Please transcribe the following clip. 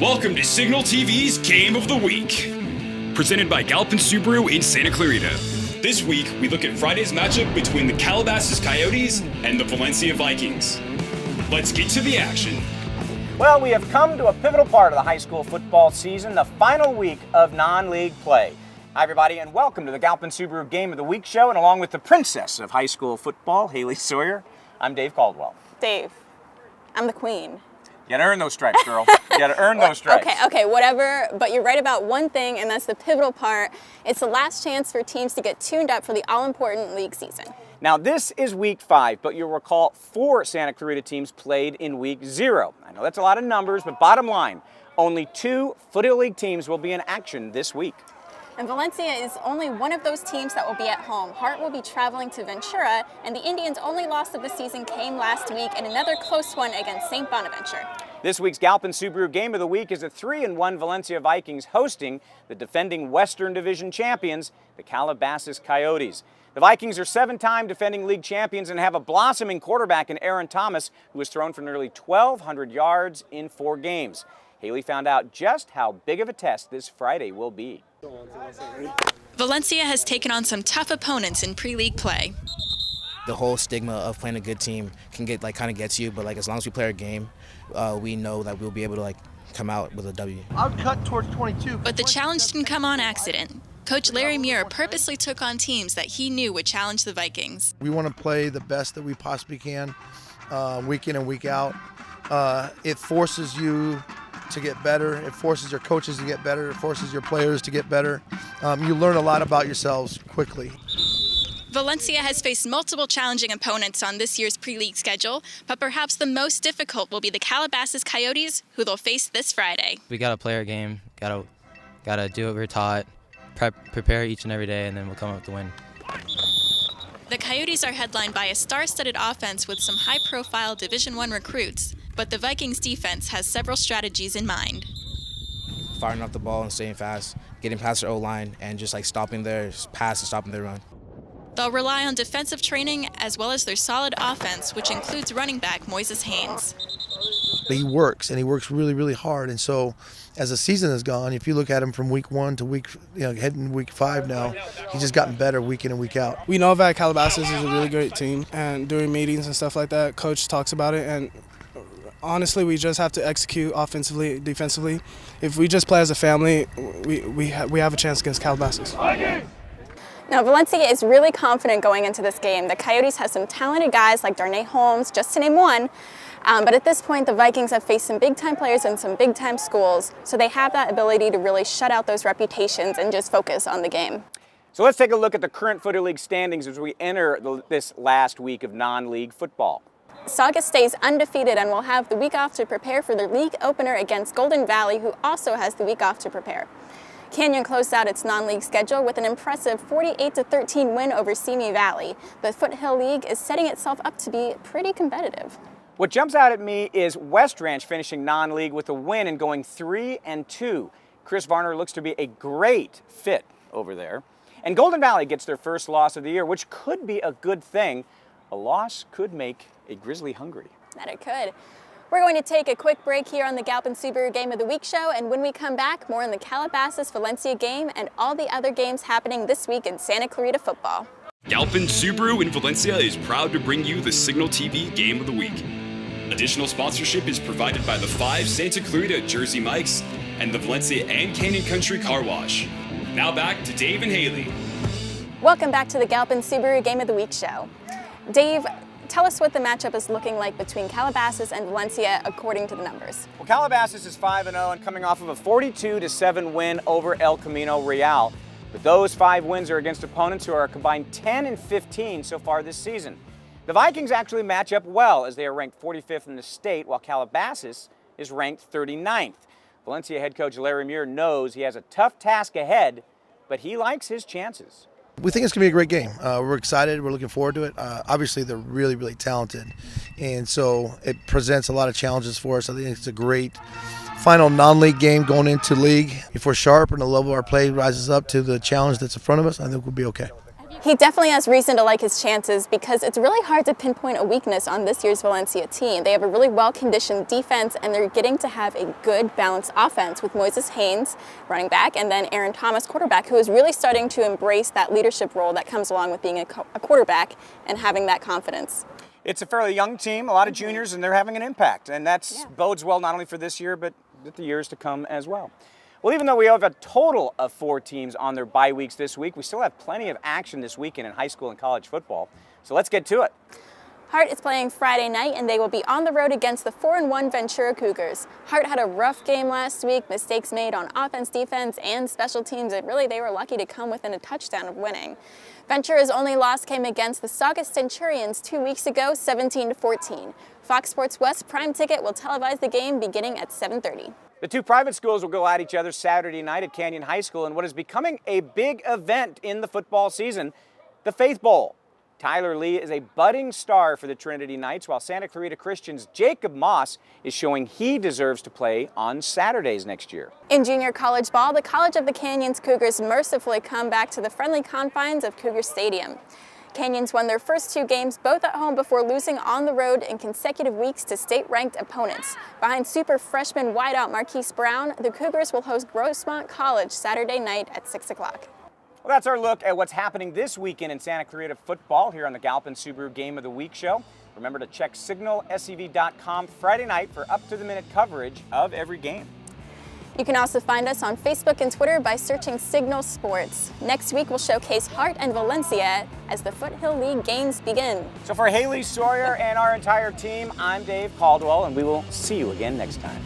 Welcome to SignalTv's Game of the Week, presented by Galpin Subaru in Santa Clarita. This week, we look at Friday's matchup between the Calabasas Coyotes and the Valencia Vikings. Let's get to the action. Well, we have come to a pivotal part of the high school football season, the final week of non-league play. Hi, everybody, and welcome to the Galpin Subaru Game of the Week show, and along with the princess of high school football, Haley Sawyer, I'm Dave Caldwell. Dave, I'm the queen. You gotta earn those stripes, girl. You gotta earn those stripes. Okay, whatever. But you're right about one thing, and that's the pivotal part. It's the last chance for teams to get tuned up for the all-important league season. Now, this is week 5, but you'll recall 4 Santa Clarita teams played in week 0. I know that's a lot of numbers, but bottom line, only 2 Footy League teams will be in action this week. And Valencia is only one of those teams that will be at home. Hart will be traveling to Ventura, and the Indians' only loss of the season came last week in another close one against St. Bonaventure. This week's Galpin Subaru Game of the Week is the 3-1 Valencia Vikings hosting the defending Western Division champions, the Calabasas Coyotes. The Vikings are 7-time defending league champions and have a blossoming quarterback in Aaron Thomas, who has thrown for nearly 1,200 yards in 4 games. Haley found out just how big of a test this Friday will be. Valencia has taken on some tough opponents in pre-league play. The whole stigma of playing a good team can get kind of gets you, but as long as we play our game, we know that we'll be able to come out with a W. I would cut towards 22. But the challenge didn't come on accident. Coach Larry Muir purposely took on teams that he knew would challenge the Vikings. We want to play the best that we possibly can, week in and week out. It forces you to get better. It forces your coaches to get better. It forces your players to get better. You learn a lot about yourselves quickly. Valencia has faced multiple challenging opponents on this year's pre-league schedule, but perhaps the most difficult will be the Calabasas Coyotes, who they'll face this Friday. We got to play our game, gotta do what we're taught, prepare each and every day, and then we'll come up with the win. The Coyotes are headlined by a star-studded offense with some high-profile Division I recruits, but the Vikings defense has several strategies in mind. Firing off the ball and staying fast, getting past their O-line, and just stopping their pass and stopping their run. They'll rely on defensive training as well as their solid offense, which includes running back Moises Haynes. He works, and he works really, really hard. And so as the season has gone, if you look at him from week 1 to heading week 5 now, he's just gotten better week in and week out. We know that Calabasas is a really great team, and during meetings and stuff like that, Coach talks about it, and honestly, we just have to execute offensively, defensively. If we just play as a family, we have a chance against Calabasas. Now, Valencia is really confident going into this game. The Coyotes have some talented guys like Darnay Holmes, just to name one. But at this point, the Vikings have faced some big-time players in some big-time schools, so they have that ability to really shut out those reputations and just focus on the game. So let's take a look at the current Footy League standings as we enter this last week of non-league football. Saugus stays undefeated and will have the week off to prepare for their league opener against Golden Valley, who also has the week off to prepare. Canyon closed out its non-league schedule with an impressive 48-13 win over Simi Valley. The Foothill League is setting itself up to be pretty competitive. What jumps out at me is West Ranch finishing non-league with a win and going 3-2. Chris Varner looks to be a great fit over there. And Golden Valley gets their first loss of the year, which could be a good thing. A loss could make a Grizzly hungry. That it could. We're going to take a quick break here on the Galpin Subaru Game of the Week show, and when we come back, more on the Calabasas Valencia game and all the other games happening this week in Santa Clarita football. Galpin Subaru in Valencia is proud to bring you the SignalTv Game of the Week. Additional sponsorship is provided by the 5 Santa Clarita Jersey Mikes and the Valencia and Canyon Country Car Wash. Now back to Dave and Haley. Welcome back to the Galpin Subaru Game of the Week show. Dave, tell us what the matchup is looking like between Calabasas and Valencia according to the numbers. Well, Calabasas is 5-0 and coming off of a 42-7 win over El Camino Real. But those 5 wins are against opponents who are a combined 10-15 so far this season. The Vikings actually match up well as they are ranked 45th in the state, while Calabasas is ranked 39th. Valencia head coach Larry Muir knows he has a tough task ahead, but he likes his chances. We think it's going to be a great game. We're excited. We're looking forward to it. Obviously, they're really, really talented, and so it presents a lot of challenges for us. I think it's a great final non-league game going into league. If we're sharp and the level of our play rises up to the challenge that's in front of us, I think we'll be okay. Have you He definitely has reason to like his chances because it's really hard to pinpoint a weakness on this year's Valencia team. They have a really well-conditioned defense and they're getting to have a good balanced offense with Moises Haynes, running back, and then Aaron Thomas, quarterback, who is really starting to embrace that leadership role that comes along with being a quarterback and having that confidence. It's a fairly young team, a lot of juniors, and they're having an impact. And that bodes well not only for this year, but the years to come as well. Well, even though we have a total of 4 teams on their bye weeks this week, we still have plenty of action this weekend in high school and college football. So let's get to it. Hart is playing Friday night, and they will be on the road against the 4-1 Ventura Cougars. Hart had a rough game last week, mistakes made on offense, defense, and special teams. Really, they were lucky to come within a touchdown of winning. Ventura's only loss came against the Saugus Centurions 2 weeks ago, 17-14. Fox Sports West Prime Ticket will televise the game beginning at 7:30. The 2 private schools will go at each other Saturday night at Canyon High School in what is becoming a big event in the football season, the Faith Bowl. Tyler Lee is a budding star for the Trinity Knights, while Santa Clarita Christian's Jacob Moss is showing he deserves to play on Saturdays next year. In junior college ball, the College of the Canyons Cougars mercifully come back to the friendly confines of Cougar Stadium. Canyons won their first 2 games both at home before losing on the road in consecutive weeks to state-ranked opponents. Behind super freshman wideout Marquise Brown, the Cougars will host Grossmont College Saturday night at 6 o'clock. Well, that's our look at what's happening this weekend in Santa Clarita football here on the Galpin Subaru Game of the Week show. Remember to check SignalTv.com Friday night for up-to-the-minute coverage of every game. You can also find us on Facebook and Twitter by searching Signal Sports. Next week, we'll showcase Hart and Valencia as the Foothill League games begin. So for Haley Sawyer and our entire team, I'm Dave Caldwell, and we will see you again next time.